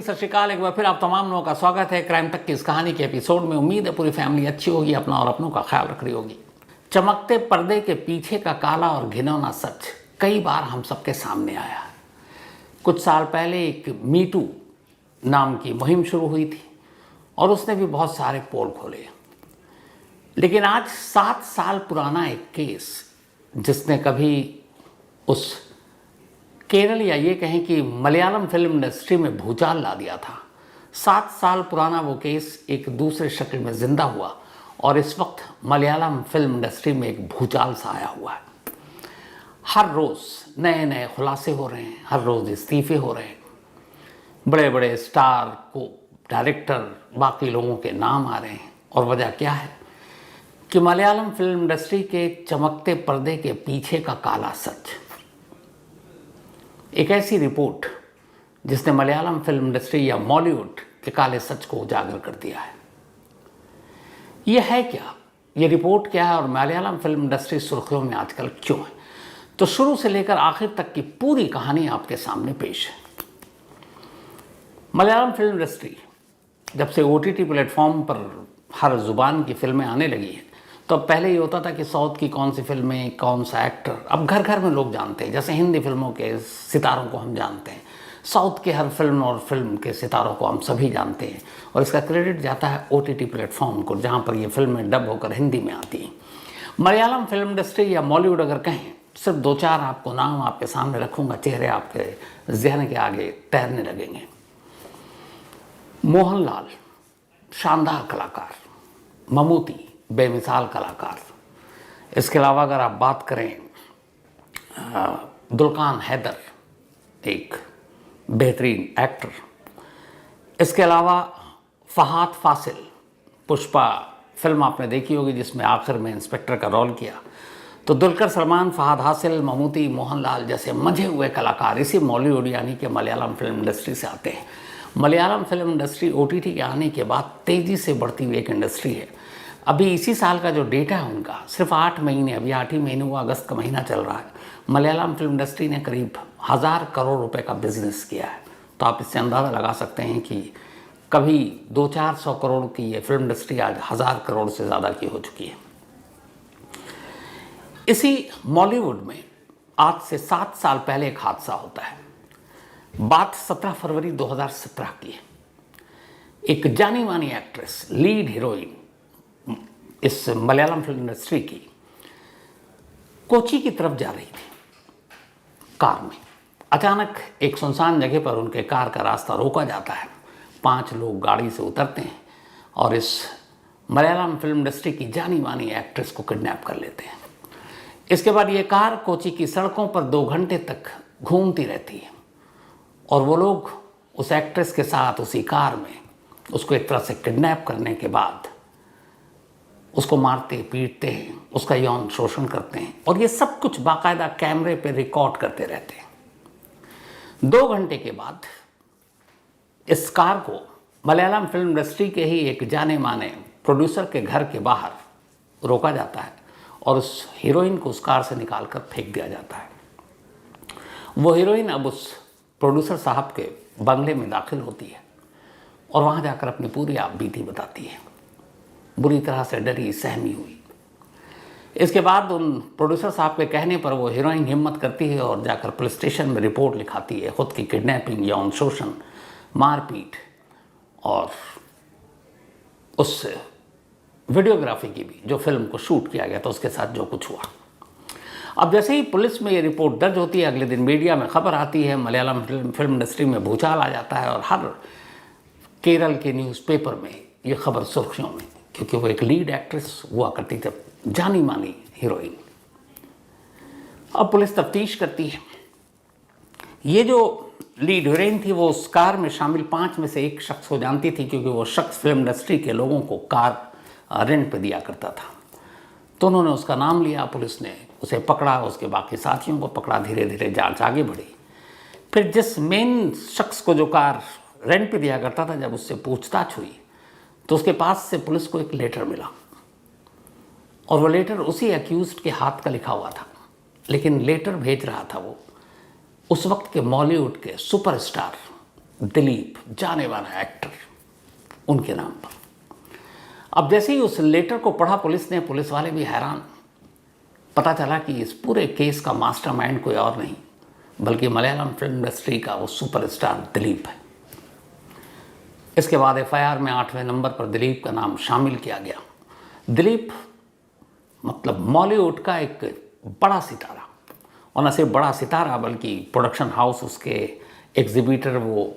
सत श्रीकाल। एक बार फिर आप तमाम लोगों का स्वागत है क्राइम तक की इस कहानी के एपिसोड में। उम्मीद है पूरी फैमिली अच्छी होगी, अपना और अपनों का ख्याल रख रही होगी। चमकते पर्दे के पीछे का काला और घिनौना सच कई बार हम सबके सामने आया। कुछ साल पहले एक मीटू नाम की मुहिम शुरू हुई थी और उसने भी बहुत सारे पोल खोले। लेकिन आज 7 साल पुराना एक केस जिसने कभी उस केरल या ये कहें कि मलयालम फिल्म इंडस्ट्री में भूचाल ला दिया था, 7 साल पुराना वो केस एक दूसरे शक्ल में जिंदा हुआ और इस वक्त मलयालम फिल्म इंडस्ट्री में एक भूचाल सा आया हुआ है। हर रोज़ नए नए खुलासे हो रहे हैं, हर रोज़ इस्तीफे हो रहे हैं, बड़े बड़े स्टार को डायरेक्टर बाकी लोगों के नाम आ रहे हैं। और वजह क्या है कि मलयालम फिल्म इंडस्ट्री के चमकते पर्दे के पीछे का काला सच, एक ऐसी रिपोर्ट जिसने मलयालम फिल्म इंडस्ट्री या बॉलीवुड के काले सच को उजागर कर दिया है। यह है क्या, यह रिपोर्ट क्या है और मलयालम फिल्म इंडस्ट्री सुर्खियों में आजकल क्यों है, तो शुरू से लेकर आखिर तक की पूरी कहानी आपके सामने पेश है। मलयालम फिल्म इंडस्ट्री जब से OTT प्लेटफॉर्म पर हर जुबान की फिल्में आने लगी हैं, तो अब पहले ये होता था कि साउथ की कौन सी फिल्में, कौन सा एक्टर, अब घर घर में लोग जानते हैं। जैसे हिंदी फिल्मों के सितारों को हम जानते हैं, साउथ के हर फिल्म और फिल्म के सितारों को हम सभी जानते हैं। और इसका क्रेडिट जाता है OTT प्लेटफॉर्म को, जहाँ पर ये फिल्में डब होकर हिंदी में आती हैं। मलयालम फिल्म इंडस्ट्री या बॉलीवुड अगर कहें, सिर्फ 2-4 आपको नाम आपके सामने रखूँगा, चेहरे आपके जहन के आगे तैरने लगेंगे। मोहनलाल शानदार कलाकार, ममूटी बेमिसाल कलाकार, इसके अलावा अगर आप बात करें दुल्कान हैदर एक बेहतरीन एक्टर, इसके अलावा फहाद फासिल, पुष्पा फिल्म आपने देखी होगी जिसमें आखिर में इंस्पेक्टर का रोल किया, तो दुलकर सलमान, फहाद हासिल, ममूटी, मोहनलाल जैसे मंझे हुए कलाकार इसी बॉलीवुड यानी कि मलयालम फिल्म इंडस्ट्री से आते हैं। मलयालम फिल्म इंडस्ट्री OTT के आने के बाद तेज़ी से बढ़ती हुई एक इंडस्ट्री है। अभी इसी साल का जो डेटा है उनका, सिर्फ 8 महीने, अभी 8 ही महीने हुआ, अगस्त का महीना चल रहा है, मलयालम फिल्म इंडस्ट्री ने करीब 1000 करोड़ रुपए का बिजनेस किया है। तो आप इससे अंदाज़ा लगा सकते हैं कि कभी 200-400 करोड़ की ये फिल्म इंडस्ट्री आज 1000 करोड़ से ज़्यादा की हो चुकी है। इसी बॉलीवुड में आज से 7 साल पहले एक हादसा होता है। बात 17 फरवरी 2017 की है। एक जानी मानी एक्ट्रेस, लीड हीरोइन इस मलयालम फिल्म इंडस्ट्री की, कोची की तरफ जा रही थी कार में। अचानक एक सुनसान जगह पर उनके कार का रास्ता रोका जाता है। 5 लोग गाड़ी से उतरते हैं और इस मलयालम फिल्म इंडस्ट्री की जानी मानी एक्ट्रेस को किडनैप कर लेते हैं। इसके बाद ये कार कोची की सड़कों पर 2 घंटे तक घूमती रहती है और वो लोग उस एक्ट्रेस के साथ उसी कार में उसको एक तरह से किडनैप करने के बाद उसको मारते पीटते हैं, उसका यौन शोषण करते हैं और ये सब कुछ बाकायदा कैमरे पे रिकॉर्ड करते रहते हैं। 2 घंटे के बाद इस कार को मलयालम फिल्म इंडस्ट्री के ही एक जाने माने प्रोड्यूसर के घर के बाहर रोका जाता है और उस हीरोइन को उस कार से निकालकर फेंक दिया जाता है। वो हीरोइन अब उस प्रोड्यूसर साहब के बंगले में दाखिल होती है और वहाँ जाकर अपनी पूरी आप बीती बताती है, बुरी तरह से डरी सहमी हुई। इसके बाद उन प्रोड्यूसर साहब के कहने पर वो हीरोइन हिम्मत करती है और जाकर पुलिस स्टेशन में रिपोर्ट लिखाती है खुद की किडनैपिंग, यौन शोषण, मारपीट और उस वीडियोग्राफी की भी, जो फिल्म को शूट किया गया था उसके साथ जो कुछ हुआ। अब जैसे ही पुलिस में ये रिपोर्ट दर्ज होती है, अगले दिन मीडिया में खबर आती है, मलयालम फिल्म इंडस्ट्री में भूचाल आ जाता है और हर केरल के न्यूज़पेपर में ये खबर सुर्खियों में, क्योंकि वो एक लीड एक्ट्रेस हुआ करती थी, जानी मानी हीरोइन। अब पुलिस तफ्तीश करती है। ये जो लीड हीरोइन थी वो उस कार में शामिल 5 में से एक शख्स को जानती थी, क्योंकि वो शख्स फिल्म इंडस्ट्री के लोगों को कार रेंट पे दिया करता था। तो उन्होंने उसका नाम लिया, पुलिस ने उसे पकड़ा, उसके बाकी साथियों को पकड़ा, धीरे धीरे जांच आगे बढ़ी। फिर जिस मेन शख्स को जो कार रेंट पे दिया करता था, जब उससे पूछताछ हुई तो उसके पास से पुलिस को एक लेटर मिला और वो लेटर उसी अक्यूज्ड के हाथ का लिखा हुआ था। लेकिन लेटर भेज रहा था वो उस वक्त के बॉलीवुड के सुपरस्टार दिलीप, जाने माना एक्टर, उनके नाम पर। अब जैसे ही उस लेटर को पढ़ा पुलिस ने, पुलिस वाले भी हैरान। पता चला कि इस पूरे केस का मास्टरमाइंड कोई और नहीं बल्कि मलयालम फिल्म इंडस्ट्री का वो सुपरस्टार दिलीप है। इसके बाद एफआईआर में 8वें नंबर पर दिलीप का नाम शामिल किया गया। दिलीप मतलब बॉलीवुड का एक बड़ा सितारा, और न सिर्फ बड़ा सितारा बल्कि प्रोडक्शन हाउस, उसके एग्जीबिटर, वो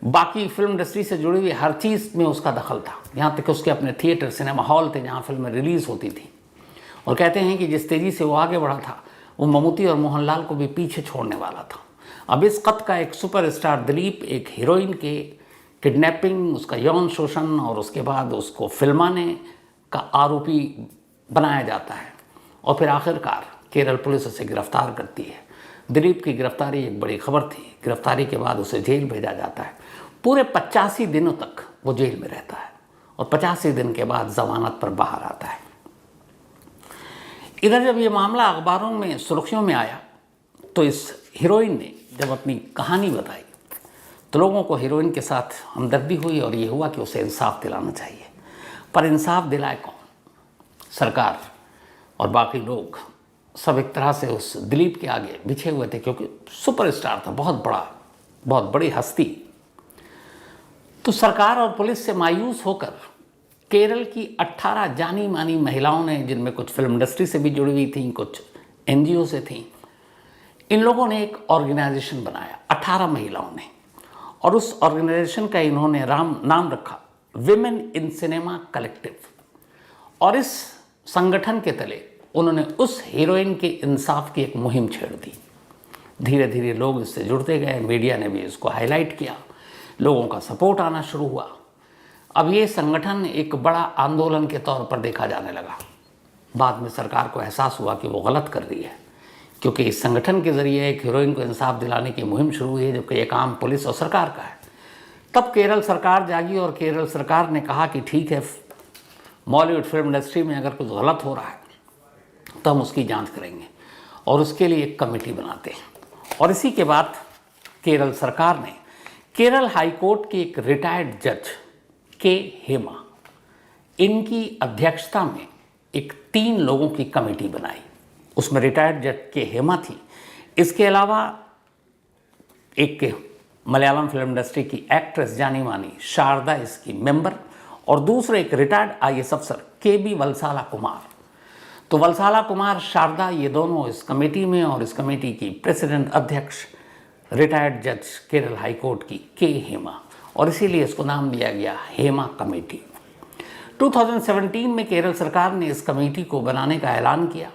बाकी फिल्म इंडस्ट्री से जुड़ी हुई हर चीज़ में उसका दखल था। यहाँ तक कि उसके अपने थिएटर, सिनेमा हॉल थे जहाँ फिल्में रिलीज़ होती थी। और कहते हैं कि जिस तेज़ी से वो आगे बढ़ा था वो ममूटी और मोहनलाल को भी पीछे छोड़ने वाला था। अब इस कद का एक सुपरस्टार दिलीप एक हीरोइन के किडनैपिंग, उसका यौन शोषण और उसके बाद उसको फिल्माने का आरोपी बनाया जाता है, और फिर आखिरकार केरल पुलिस उसे गिरफ्तार करती है। दिलीप की गिरफ्तारी एक बड़ी खबर थी। गिरफ्तारी के बाद उसे जेल भेजा जाता है। पूरे 85 दिनों तक वो जेल में रहता है और 85 दिन के बाद जमानत पर बाहर आता है। इधर जब ये मामला अखबारों में सुर्खियों में आया तो इस हीरोइन ने जब अपनी कहानी बताई तो लोगों को हीरोइन के साथ हमदर्दी हुई और ये हुआ कि उसे इंसाफ दिलाना चाहिए। पर इंसाफ दिलाए कौन? सरकार और बाकी लोग सब एक तरह से उस दिलीप के आगे बिछे हुए थे, क्योंकि सुपरस्टार था, बहुत बड़ा, बहुत बड़ी हस्ती। तो सरकार और पुलिस से मायूस होकर केरल की 18 जानी मानी महिलाओं ने, जिनमें कुछ फिल्म इंडस्ट्री से भी जुड़ी हुई थी, कुछ एनजीओ से थी, इन लोगों ने एक ऑर्गेनाइजेशन बनाया, 18 महिलाओं ने, और उस ऑर्गेनाइजेशन का इन्होंने नाम रखा विमेन इन सिनेमा कलेक्टिव। और इस संगठन के तले उन्होंने उस हीरोइन के इंसाफ की एक मुहिम छेड़ दी। धीरे धीरे लोग इससे जुड़ते गए, मीडिया ने भी इसको हाईलाइट किया, लोगों का सपोर्ट आना शुरू हुआ। अब ये संगठन एक बड़ा आंदोलन के तौर पर देखा जाने लगा। बाद में सरकार को एहसास हुआ कि वो गलत कर रही है, क्योंकि इस संगठन के जरिए एक हीरोइन को इंसाफ दिलाने की मुहिम शुरू हुई है, जबकि ये काम पुलिस और सरकार का है। तब केरल सरकार जागी और केरल सरकार ने कहा कि ठीक है, बॉलीवुड फिल्म इंडस्ट्री में अगर कुछ गलत हो रहा है तो हम उसकी जांच करेंगे, और उसके लिए एक कमेटी बनाते हैं। और इसी के बाद केरल सरकार ने केरल हाई कोर्ट के एक रिटायर्ड जज के हेमा, इनकी अध्यक्षता में एक 3 लोगों की कमेटी बनाई। उसमें रिटायर्ड जज के हेमा थी। इसके अलावा एक मलयालम फिल्म इंडस्ट्री की एक्ट्रेस जानी मानी शारदा इसकी मेंबर, और दूसरे एक रिटायर्ड आईएएस अफसर केबी वलसाला कुमार। तो वलसाला कुमार, शारदा, ये दोनों इस कमेटी में, और इस कमेटी की प्रेसिडेंट अध्यक्ष रिटायर्ड जज केरल हाई कोर्ट की के हेमा, और इसीलिए इसको नाम दिया गया हेमा कमेटी। 2017 में केरल सरकार ने इस कमेटी को बनाने का ऐलान किया।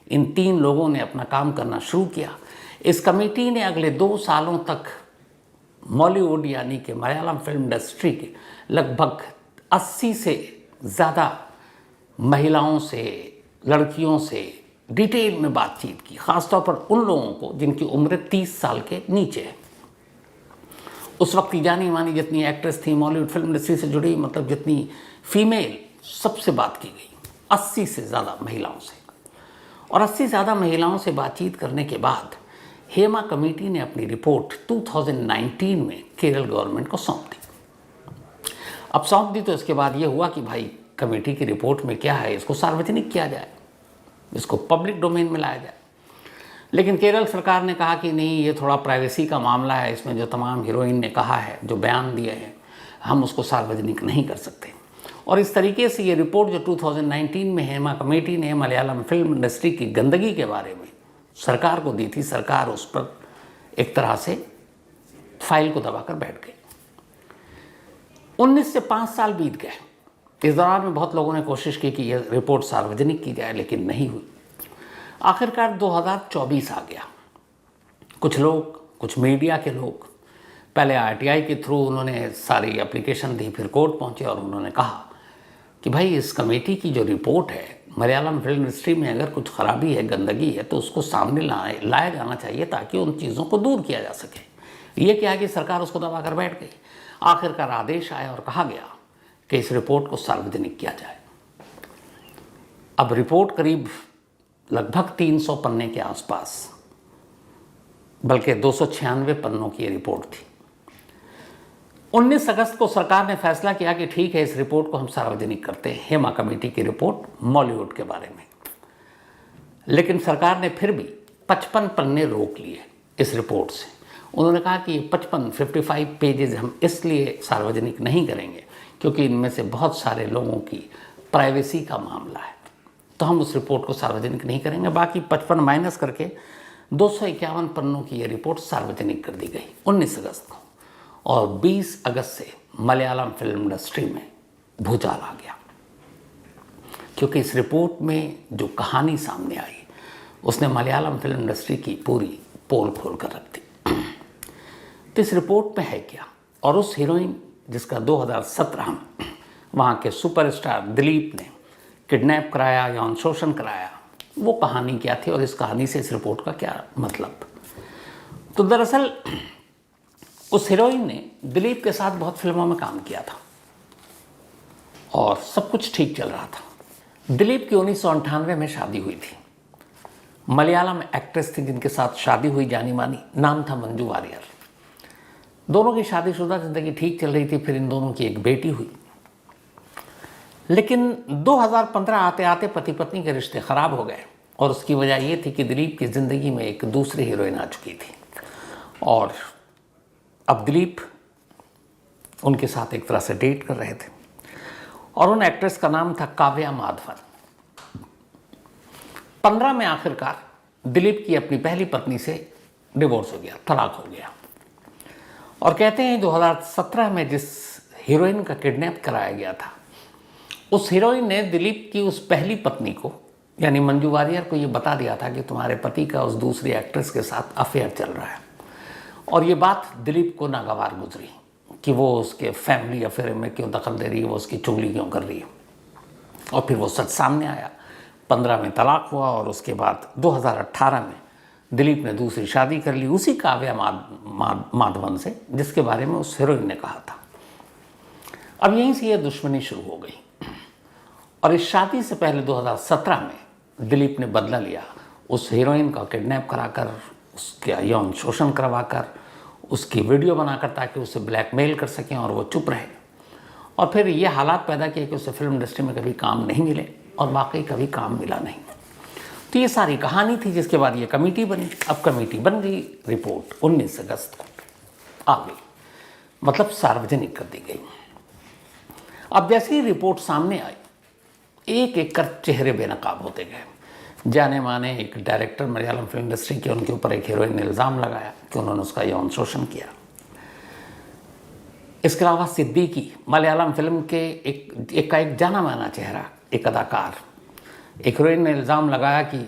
इन 3 लोगों ने अपना काम करना शुरू किया। इस कमेटी ने अगले 2 सालों तक बॉलीवुड यानी कि मलयालम फिल्म इंडस्ट्री के लगभग 80 से ज़्यादा महिलाओं से, लड़कियों से डिटेल में बातचीत की, ख़ासतौर पर उन लोगों को जिनकी उम्र 30 साल के नीचे है। उस वक्त की जानी मानी जितनी एक्ट्रेस थी बॉलीवुड फिल्म इंडस्ट्री से जुड़ी, मतलब जितनी फीमेल, सबसे बात की गई, 80 से ज़्यादा महिलाओं से। और 80 से ज़्यादा महिलाओं से बातचीत करने के बाद हेमा कमेटी ने अपनी रिपोर्ट 2019 में केरल गवर्नमेंट को सौंप दी। अब सौंप दी तो इसके बाद ये हुआ कि भाई कमेटी की रिपोर्ट में क्या है, इसको सार्वजनिक किया जाए, इसको पब्लिक डोमेन में लाया जाए। लेकिन केरल सरकार ने कहा कि नहीं, ये थोड़ा प्राइवेसी का मामला है, इसमें जो तमाम हीरोइन ने कहा है, जो बयान दिए हैं, हम उसको सार्वजनिक नहीं कर सकते। और इस तरीके से ये रिपोर्ट जो 2019 में हेमा कमेटी ने मलयालम फिल्म इंडस्ट्री की गंदगी के बारे में सरकार को दी थी, सरकार उस पर एक तरह से फाइल को दबाकर बैठ गई। 19 से 5 साल बीत गए। इस दौरान में बहुत लोगों ने कोशिश की कि यह रिपोर्ट सार्वजनिक की जाए, लेकिन नहीं हुई। आखिरकार 2024 आ गया। कुछ लोग, कुछ मीडिया के लोग, पहले आरटीआई के थ्रू उन्होंने सारी एप्लीकेशन दी, फिर कोर्ट पहुंचे और उन्होंने कहा कि भाई इस कमेटी की जो रिपोर्ट है, मलयालम फिल्म इंडस्ट्री में अगर कुछ खराबी है, गंदगी है, तो उसको सामने लाया जाना चाहिए ताकि उन चीज़ों को दूर किया जा सके। ये क्या कि सरकार उसको दबाकर बैठ गई। आखिरकार आदेश आया और कहा गया कि इस रिपोर्ट को सार्वजनिक किया जाए। अब रिपोर्ट करीब लगभग 300 पन्ने के आसपास, बल्कि 296 पन्नों की ये रिपोर्ट थी। 19 अगस्त को सरकार ने फैसला किया कि ठीक है, इस रिपोर्ट को हम सार्वजनिक करते हैं, हेमा कमेटी की रिपोर्ट मॉलीवुड के बारे में। लेकिन सरकार ने फिर भी 55 पन्ने रोक लिए इस रिपोर्ट से। उन्होंने कहा कि 55 पेजेस हम इसलिए सार्वजनिक नहीं करेंगे क्योंकि इनमें से बहुत सारे लोगों की प्राइवेसी का मामला है, तो हम उस रिपोर्ट को सार्वजनिक नहीं करेंगे। बाकी 55 माइनस करके 251 पन्नों की ये रिपोर्ट सार्वजनिक कर दी गई 19 अगस्त को। और 20 अगस्त से मलयालम फिल्म इंडस्ट्री में भूचाल आ गया, क्योंकि इस रिपोर्ट में जो कहानी सामने आई उसने मलयालम फिल्म इंडस्ट्री की पूरी पोल खोल कर रख दी। तो इस रिपोर्ट में है क्या, और उस हीरोइन जिसका 2017 में वहाँ के सुपरस्टार दिलीप ने किडनैप कराया, यौन शोषण कराया, वो कहानी क्या थी और इस कहानी से इस रिपोर्ट का क्या मतलब। तो दरअसल उस हीरोइन ने दिलीप के साथ बहुत फिल्मों में काम किया था और सब कुछ ठीक चल रहा था। दिलीप की 1998 में शादी हुई थी। मलयालम एक्ट्रेस थी जिनके साथ शादी हुई जानी मानी, नाम था मंजू वारियर। दोनों की शादीशुदा जिंदगी ठीक चल रही थी। फिर इन दोनों की एक बेटी हुई। लेकिन 2015 आते आते पति पत्नी के रिश्ते खराब हो गए और उसकी वजह यह थी कि दिलीप की ज़िंदगी में एक दूसरी हीरोइन आ चुकी थी और अब दिलीप उनके साथ एक तरह से डेट कर रहे थे और उन एक्ट्रेस का नाम था काव्या माधवन। 15 में आखिरकार दिलीप की अपनी पहली पत्नी से डिवोर्स हो गया, तलाक हो गया। और कहते हैं 2017 में जिस हीरोइन का किडनैप कराया गया था, उस हीरोइन ने दिलीप की उस पहली पत्नी को यानी मंजू वारियर को ये बता दिया था कि तुम्हारे पति का उस दूसरी एक्ट्रेस के साथ अफेयर चल रहा है। और ये बात दिलीप को नागवार गुजरी कि वो उसके फैमिली अफेयर में क्यों दखल दे रही है, वो उसकी चुगली क्यों कर रही है। और फिर वो सच सामने आया। 15 में तलाक हुआ और उसके बाद 2018 में दिलीप ने दूसरी शादी कर ली उसी काव्या माधवन से, जिसके बारे में उस हीरोइन ने कहा था। अब यहीं से ये दुश्मनी शुरू हो गई और इस शादी से पहले 2017 में दिलीप ने बदला लिया। उस हीरोइन का किडनैप कराकर, उसका यौन शोषण करवाकर, उसकी वीडियो बनाकर ताकि उसे ब्लैकमेल कर सकें और वो चुप रहे। और फिर ये हालात पैदा किए कि उसे फिल्म इंडस्ट्री में कभी काम नहीं मिले और वाकई कभी काम मिला नहीं। तो ये सारी कहानी थी जिसके बाद ये कमेटी बनी। अब कमेटी बन गई, रिपोर्ट 19 अगस्त को आ गई, मतलब सार्वजनिक कर दी गई। अब जैसे ही रिपोर्ट सामने आई, एक एक कर चेहरे बेनकाब होते गए। जाने माने एक डायरेक्टर मलयालम फिल्म इंडस्ट्री के, उनके ऊपर एक हीरोइन ने इल्ज़ाम लगाया कि उन्होंने उसका यौन शोषण किया। इसके अलावा सिद्दीकी, मलयालम फिल्म के एक जाना माना चेहरा, एक अदाकार, एक हीरोइन ने इल्ज़ाम लगाया कि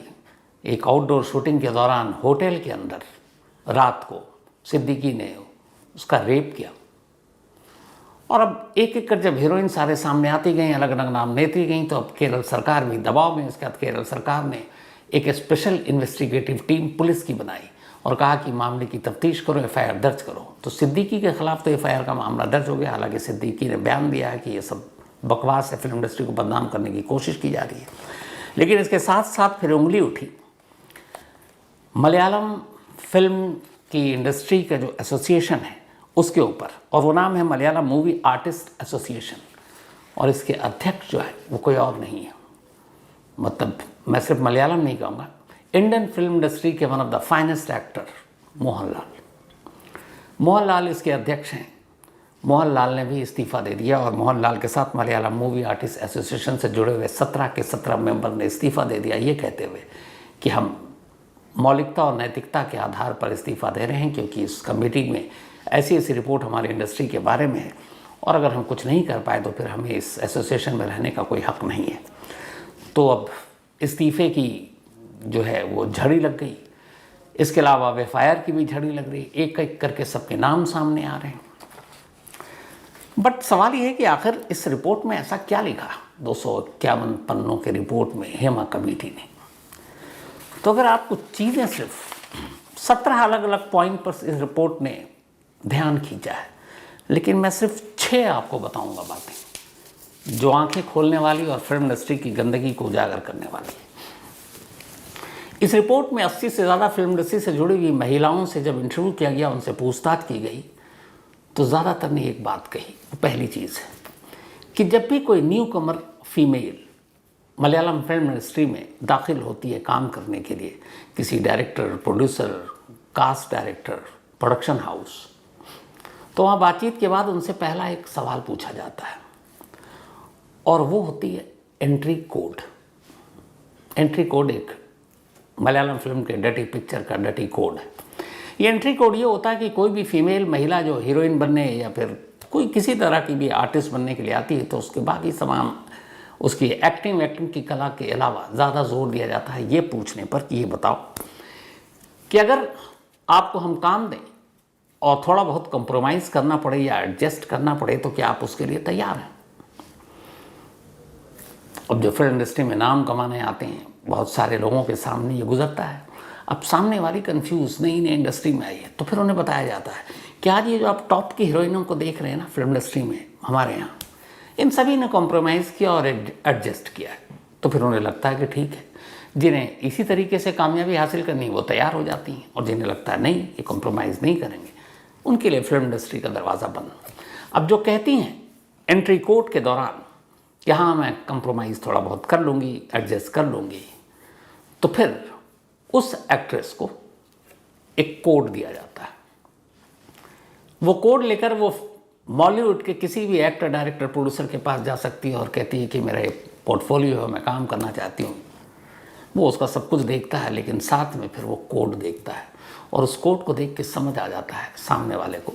एक आउटडोर शूटिंग के दौरान होटल के अंदर रात को सिद्दीकी ने उसका रेप किया। और अब एक एक कर जब हीरोइन सारे सामने आती गई, अलग अलग नाम लेती गई, तो अब केरल सरकार भी दबाव में। इसके बाद केरल सरकार ने एक स्पेशल इन्वेस्टिगेटिव टीम पुलिस की बनाई और कहा कि मामले की तफ्तीश करो, एफआईआर दर्ज करो। तो सिद्दीकी के खिलाफ तो एफआईआर का मामला दर्ज हो गया। हालांकि सिद्दीकी ने बयान दिया है कि ये सब बकवास है, फिल्म इंडस्ट्री को बदनाम करने की कोशिश की जा रही है। लेकिन इसके साथ साथ फिर उंगली उठी मलयालम फिल्म की इंडस्ट्री का जो एसोसिएशन है उसके ऊपर, और वो नाम है मलयालम मूवी आर्टिस्ट एसोसिएशन। और इसके अध्यक्ष जो है वो कोई और नहीं है, मतलब मैं सिर्फ मलयालम नहीं कहूँगा, इंडियन फिल्म इंडस्ट्री के one of the finest actor Mohanlal इसके अध्यक्ष हैं। मोहनलाल ने भी इस्तीफ़ा दे दिया और मोहनलाल के साथ मलयालम मूवी आर्टिस्ट एसोसिएशन से जुड़े हुए 17 के 17 मेंबर ने इस्तीफ़ा दे दिया, ये कहते हुए कि हम मौलिकता और नैतिकता के आधार पर इस्तीफ़ा दे रहे हैं, क्योंकि इस कमेटी में ऐसी ऐसी रिपोर्ट हमारी इंडस्ट्री के बारे में है और अगर हम कुछ नहीं कर पाए तो फिर हमें इस एसोसिएशन में रहने का कोई हक नहीं है। तो अब इस्तीफ़े की जो है वो झड़ी लग गई। इसके अलावा एफआईआर की भी झड़ी लग रही, एक एक करके सबके नाम सामने आ रहे हैं। बट सवाल ये है कि आखिर इस रिपोर्ट में ऐसा क्या लिखा 251 पन्नों के रिपोर्ट में हेमा कमेटी ने। तो अगर आपको चीज़ें सिर्फ 17 अलग अलग पॉइंट पर इस रिपोर्ट ने ध्यान खींचा है, लेकिन मैं सिर्फ 6 आपको बताऊंगा बातें जो आंखें खोलने वाली और फिल्म इंडस्ट्री की गंदगी को उजागर करने वाली। इस रिपोर्ट में 80 से ज़्यादा फिल्म इंडस्ट्री से जुड़ी हुई महिलाओं से जब इंटरव्यू किया गया, उनसे पूछताछ की गई, तो ज़्यादातर ने एक बात कही, वो पहली चीज़ है कि जब भी कोई newcomer female Malayalam film industry में दाखिल होती है काम करने के लिए, किसी director, producer, cast director, production house, तो वहाँ बातचीत के बाद उनसे पहला एक सवाल पूछा जाता है और वो होती है एंट्री कोड। एंट्री कोड एक मलयालम फिल्म के डटी पिक्चर का डटी कोड है। ये एंट्री कोड ये होता है कि कोई भी फीमेल महिला जो हीरोइन बनने या फिर कोई किसी तरह की भी आर्टिस्ट बनने के लिए आती है तो उसके बाकी तमाम उसकी एक्टिंग की कला के अलावा ज़्यादा जोर दिया जाता है ये पूछने पर कि ये बताओ कि अगर आपको हम काम दें और थोड़ा बहुत कंप्रोमाइज़ करना पड़े या एडजस्ट करना पड़े तो क्या आप उसके लिए तैयार हैं। अब जो फिल्म इंडस्ट्री में नाम कमाने आते हैं बहुत सारे लोगों के सामने ये गुजरता है। अब सामने वाली कंफ्यूज नई इंडस्ट्री में आई है तो फिर उन्हें बताया जाता है कि आज ये जो आप टॉप की हीरोइनों को देख रहे हैं ना फिल्म इंडस्ट्री में हमारे यहाँ, इन सभी ने कॉम्प्रोमाइज़ किया और एडजस्ट किया है। तो फिर उन्हें लगता है कि ठीक है, जिन्हें इसी तरीके से कामयाबी हासिल करनी वो तैयार हो जाती हैं और जिन्हें लगता है नहीं ये कॉम्प्रोमाइज़ नहीं करेंगे उनके लिए फिल्म इंडस्ट्री का दरवाज़ा बंद। अब जो कहती हैं एंट्री कोड के दौरान कि हाँ मैं कंप्रोमाइज़ थोड़ा बहुत कर लूँगी, एडजस्ट कर लूँगी, तो फिर उस एक्ट्रेस को एक कोड दिया जाता है। वो कोड लेकर वो बॉलीवुड के किसी भी एक्टर, डायरेक्टर, प्रोड्यूसर के पास जा सकती है और कहती है कि मेरा एक पोर्टफोलियो है, मैं काम करना चाहती हूँ। वो उसका सब कुछ देखता है लेकिन साथ में फिर वो कोड देखता है और उस कोड को देख के समझ आ जाता है सामने वाले को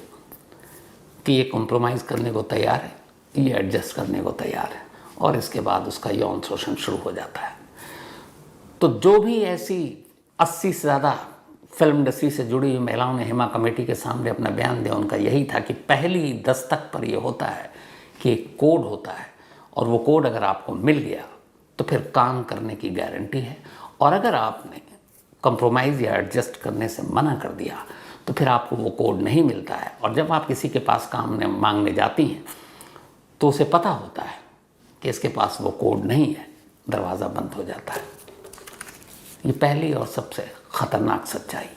कि ये कॉम्प्रोमाइज़ करने को तैयार है, ये एडजस्ट करने को तैयार है और इसके बाद उसका यौन शोषण शुरू हो जाता है। तो जो भी ऐसी 80 से ज़्यादा फिल्म इंडस्ट्री से जुड़ी हुई महिलाओं ने हेमा कमेटी के सामने अपना बयान दिया, उनका यही था कि पहली दस्तक पर यह होता है कि एक कोड होता है और वो कोड अगर आपको मिल गया तो फिर काम करने की गारंटी है, और अगर आपने कंप्रोमाइज़ या एडजस्ट करने से मना कर दिया तो फिर आपको वो कोड नहीं मिलता है। और जब आप किसी के पास काम मांगने जाती हैं तो उसे पता होता है कि इसके पास वो कोड नहीं है, दरवाज़ा बंद हो जाता है। ये पहली और सबसे ख़तरनाक सच्चाई।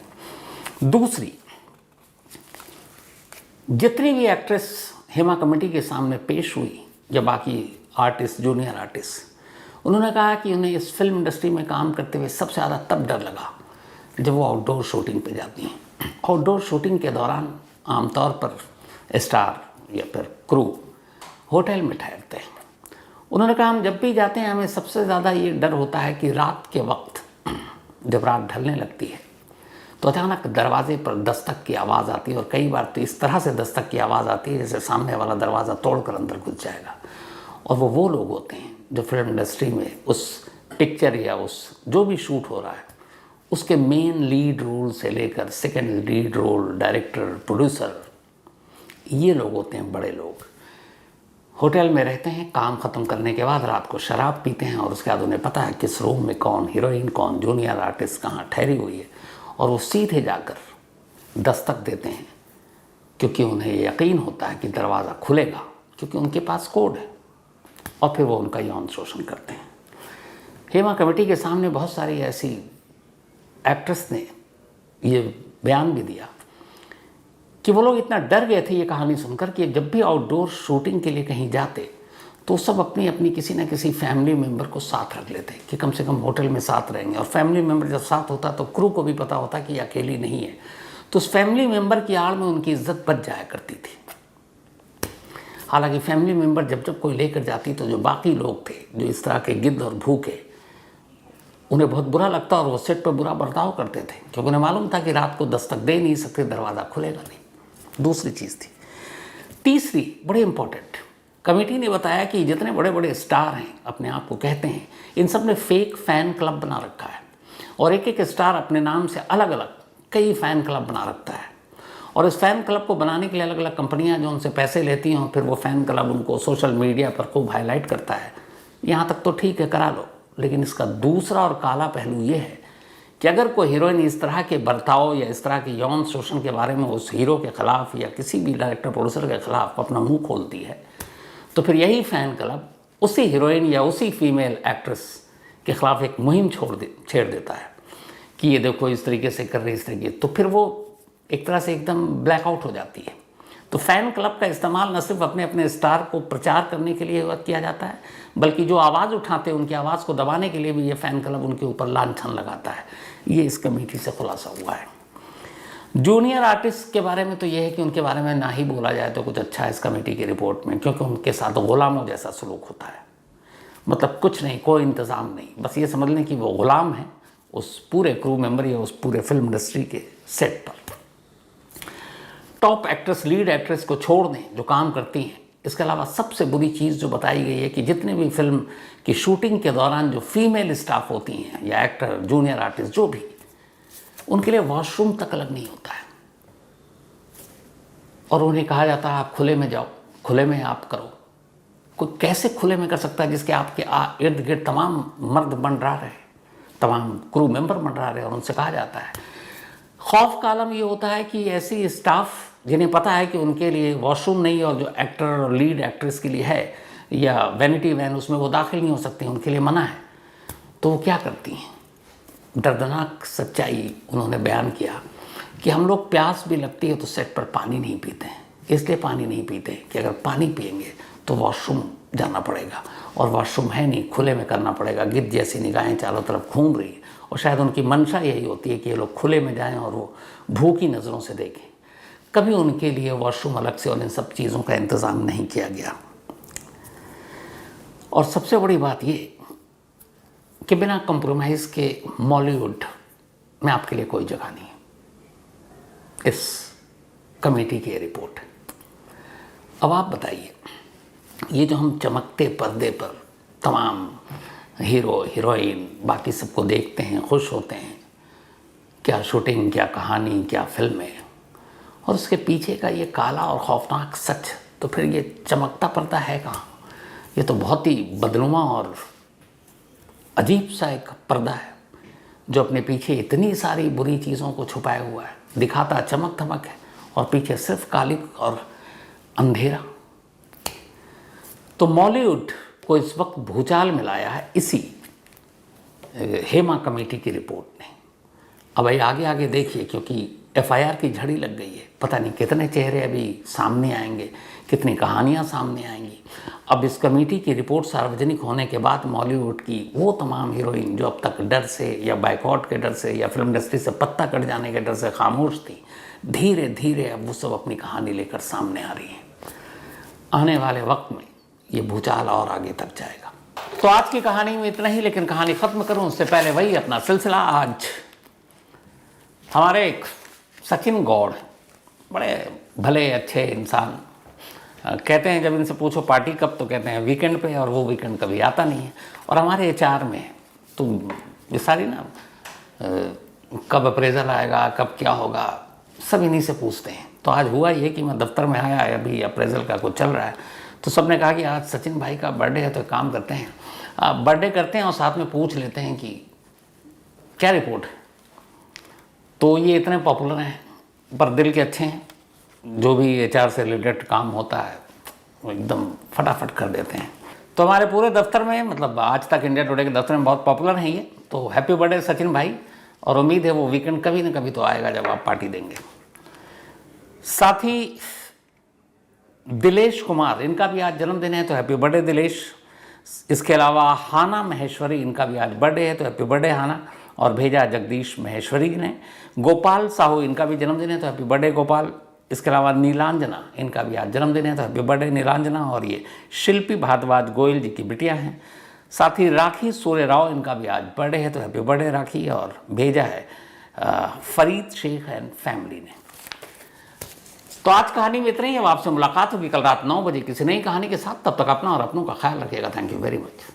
दूसरी, जितनी भी एक्ट्रेस हेमा कमेटी के सामने पेश हुई या बाकी आर्टिस्ट, जूनियर आर्टिस्ट, उन्होंने कहा कि उन्हें इस फिल्म इंडस्ट्री में काम करते हुए सबसे ज़्यादा तब डर लगा जब वो आउटडोर शूटिंग पे जाती हैं। आउटडोर शूटिंग के दौरान आमतौर पर स्टार या फिर क्रू होटल में ठहरते हैं। उन्होंने कहा हम जब भी जाते हैं हमें सबसे ज़्यादा ये डर होता है कि रात के वक्त जब रात ढलने लगती है तो अचानक दरवाजे पर दस्तक की आवाज़ आती है और कई बार तो इस तरह से दस्तक की आवाज़ आती है जैसे सामने वाला दरवाज़ा तोड़कर अंदर घुस जाएगा। और वो लोग होते हैं जो फिल्म इंडस्ट्री में उस पिक्चर या उस जो भी शूट हो रहा है उसके मेन लीड रोल से लेकर second lead role, director, producer, ये लोग होते हैं बड़े लोग। होटल में रहते हैं, काम ख़त्म करने के बाद रात को शराब पीते हैं और उसके बाद उन्हें पता है किस रूम में कौन हीरोइन, कौन जूनियर आर्टिस्ट कहाँ ठहरी हुई है, और वो सीधे जाकर दस्तक देते हैं क्योंकि उन्हें यकीन होता है कि दरवाज़ा खुलेगा क्योंकि उनके पास कोड है, और फिर वो उनका यौन शोषण करते हैं। हेमा कमेटी के सामने बहुत सारी ऐसी एक्ट्रेस ने ये बयान भी दिया कि वो लोग इतना डर गए थे ये कहानी सुनकर कि जब भी आउटडोर शूटिंग के लिए कहीं जाते तो सब अपनी अपनी किसी न किसी फैमिली मेम्बर को साथ रख लेते कि कम से कम होटल में साथ रहेंगे। और फैमिली मेम्बर जब साथ होता तो क्रू को भी पता होता कि ये अकेली नहीं है, तो उस फैमिली मेम्बर की आड़ में उनकी इज्जत बच जाया करती थी। हालांकि फैमिली मेम्बर जब कोई लेकर जाती तो जो बाकी लोग थे जो इस तरह के गिद्ध और भूखे, उन्हें बहुत बुरा लगता और वो सेट पर बुरा बर्ताव करते थे क्योंकि उन्हें मालूम था कि रात को दस्तक दे नहीं सकते, दरवाज़ा खुलेगा नहीं। दूसरी चीज़ थी। तीसरी बड़ी इंपॉर्टेंट, कमेटी ने बताया कि जितने बड़े बड़े स्टार हैं अपने आप को कहते हैं, इन सब ने फेक फ़ैन क्लब बना रखा है और एक एक स्टार अपने नाम से अलग अलग कई फ़ैन क्लब बना रखता है। और इस फ़ैन क्लब को बनाने के लिए अलग अलग कंपनियां जो उनसे पैसे लेती हैं, फिर वो फ़ैन क्लब उनको सोशल मीडिया पर खूब हाईलाइट करता है। यहाँ तक तो ठीक है, करा लो, लेकिन इसका दूसरा और काला पहलू ये है कि अगर कोई हीरोइन इस तरह के बर्ताव या इस तरह के यौन शोषण के बारे में उस हीरो के ख़िलाफ़ या किसी भी डायरेक्टर प्रोड्यूसर के ख़िलाफ़ अपना मुंह खोलती है तो फिर यही फ़ैन क्लब उसी हीरोइन या उसी फीमेल एक्ट्रेस के ख़िलाफ़ एक मुहिम छेड़ देता है कि ये देखो इस तरीके से कर रही, इस तरीके, तो फिर वो एक तरह से एकदम ब्लैकआउट हो जाती है। तो फ़ैन क्लब का इस्तेमाल न सिर्फ अपने अपने स्टार को प्रचार करने के लिए किया जाता है, बल्कि जो आवाज़ उठाते हैं उनकी आवाज़ को दबाने के लिए भी ये फ़ैन क्लब उनके ऊपर लांछन लगाता है। ये इस कमेटी से खुलासा हुआ है। जूनियर आर्टिस्ट के बारे में तो ये है कि उनके बारे में ना ही बोला जाए तो कुछ अच्छा है इस कमेटी की रिपोर्ट में, क्योंकि उनके साथ गुलामों जैसा सलूक होता है। मतलब कुछ नहीं, कोई इंतज़ाम नहीं, बस ये समझ लें कि वो गुलाम है उस पूरे क्रू मेंबर या उस पूरे फिल्म इंडस्ट्री के सेट पर। टॉप एक्ट्रेस, लीड एक्ट्रेस को छोड़ दें जो काम करती हैं, इसके अलावा सबसे बुरी चीज़ जो बताई गई है कि जितने भी फिल्म की शूटिंग के दौरान जो फीमेल स्टाफ होती हैं या एक्टर, जूनियर आर्टिस्ट जो भी, उनके लिए वॉशरूम तक अलग नहीं होता है और उन्हें कहा जाता है आप खुले में जाओ, खुले में आप करो। कोई कैसे खुले में कर सकता है जिसके आपके इर्द गिर्द तमाम मर्द मंडरा रहे, तमाम क्रू मेंबर मंडरा रहे, और उनसे कहा जाता है। खौफ का आलम ये होता है कि ऐसी स्टाफ जिन्हें पता है कि उनके लिए वॉशरूम नहीं है और जो एक्टर और लीड एक्ट्रेस के लिए है या वैनिटी वैन उसमें वो दाखिल नहीं हो सकती, उनके लिए मना है, तो वो क्या करती हैं? दर्दनाक सच्चाई उन्होंने बयान किया कि हम लोग प्यास भी लगती है तो सेट पर पानी नहीं पीते हैं। इसलिए पानी नहीं पीते कि अगर पानी पिएंगे तो वॉशरूम जाना पड़ेगा और वॉशरूम है नहीं, खुले में करना पड़ेगा। गिद्ध जैसी निगाहें चारों तरफ घूम रही है और शायद उनकी मंशा यही होती है कि ये लोग खुले में जाएं और वो भूखी नज़रों से देखें। कभी उनके लिए वॉशरूम अलग से और इन सब चीज़ों का इंतज़ाम नहीं किया गया। और सबसे बड़ी बात ये कि बिना कंप्रोमाइज़ के मॉलीवुड में आपके लिए कोई जगह नहीं है। इस कमेटी की रिपोर्ट है। अब आप बताइए, ये जो हम चमकते पर्दे पर तमाम हीरो हीरोइन बाकी सबको देखते हैं, खुश होते हैं, क्या शूटिंग, क्या कहानी, क्या फिल्में, और उसके पीछे का ये काला और खौफनाक सच, तो फिर ये चमकता पर्दा है कहाँ? ये तो बहुत ही बदनुमा और अजीब सा एक पर्दा है जो अपने पीछे इतनी सारी बुरी चीज़ों को छुपाए हुआ है। दिखाता चमक धमक है और पीछे सिर्फ काली और अंधेरा। तो बॉलीवुड को इस वक्त भूचाल में लाया है इसी हेमा कमेटी की रिपोर्ट ने। अब ये आगे आगे देखिए, क्योंकि एफआईआर की झड़ी लग गई है। पता नहीं कितने चेहरे अभी सामने आएंगे, कितनी कहानियां सामने आएंगी। अब इस कमेटी की रिपोर्ट सार्वजनिक होने के बाद बॉलीवुड की वो तमाम हीरोइन जो अब तक डर से या बाइकआउट के डर से या फिल्म इंडस्ट्री से पत्ता कट जाने के डर से खामोश थी, धीरे धीरे अब वो सब अपनी कहानी लेकर सामने आ रही हैं। आने वाले वक्त में ये भूचाल और आगे तक जाएगा। तो आज की कहानी में इतना ही, लेकिन कहानी ख़त्म करूं उससे पहले वही अपना सिलसिला। आज हमारे एक सचिन गौड़, बड़े भले अच्छे इंसान, कहते हैं जब इनसे पूछो पार्टी कब, तो कहते हैं वीकेंड पे, और वो वीकेंड कभी आता नहीं है। और हमारे एचआर में तो ये सारी ना कब अप्रेजल आएगा, कब क्या होगा, सब इन्हीं से पूछते हैं। तो आज हुआ ये कि मैं दफ्तर में आया, अभी अप्रेजल का कुछ चल रहा है, तो सबने कहा कि आज सचिन भाई का बर्थडे है, तो एक काम करते हैं, बर्थडे करते हैं और साथ में पूछ लेते हैं कि क्या रिपोर्ट है। तो ये इतने पॉपुलर हैं पर दिल के अच्छे हैं, जो भी एचआर से रिलेटेड काम होता है वो एकदम फटाफट कर देते हैं। तो हमारे पूरे दफ्तर में, मतलब आज तक इंडिया टुडे के दफ्तर में बहुत पॉपुलर हैं ये। तो हैप्पी बर्थडे सचिन भाई, और उम्मीद है वो वीकेंड कभी ना कभी तो आएगा जब आप पार्टी देंगे। साथ ही दिलेश कुमार, इनका भी आज जन्मदिन है, तो हैप्पी बर्थडे दिलेश। इसके अलावा हाना महेश्वरी, इनका भी आज बर्थडे है, तो हैप्पी बर्थडे हाना, और भेजा जगदीश महेश्वरी ने। गोपाल साहू, इनका भी जन्मदिन है, तो हैप्पी बर्थडे गोपाल। इसके अलावा नीलांजना, इनका भी आज जन्मदिन है, तो हैप्पी बर्थडे नीलांजना। और ये शिल्पी भारद्वाज गोयल जी की बिटिया हैं। साथ ही राखी सूर्य राव, इनका भी आज बर्थडे है, तो हैप्पी बर्थडे राखी। और भेजा है फरीद शेख एंड फैमिली ने। तो आज कहानी में इतना ही। अब आपसे मुलाकात होगी कल रात 9 बजे किसी नई कहानी के साथ। तब तक अपना और अपनों का ख्याल रखिएगा। Thank you very much.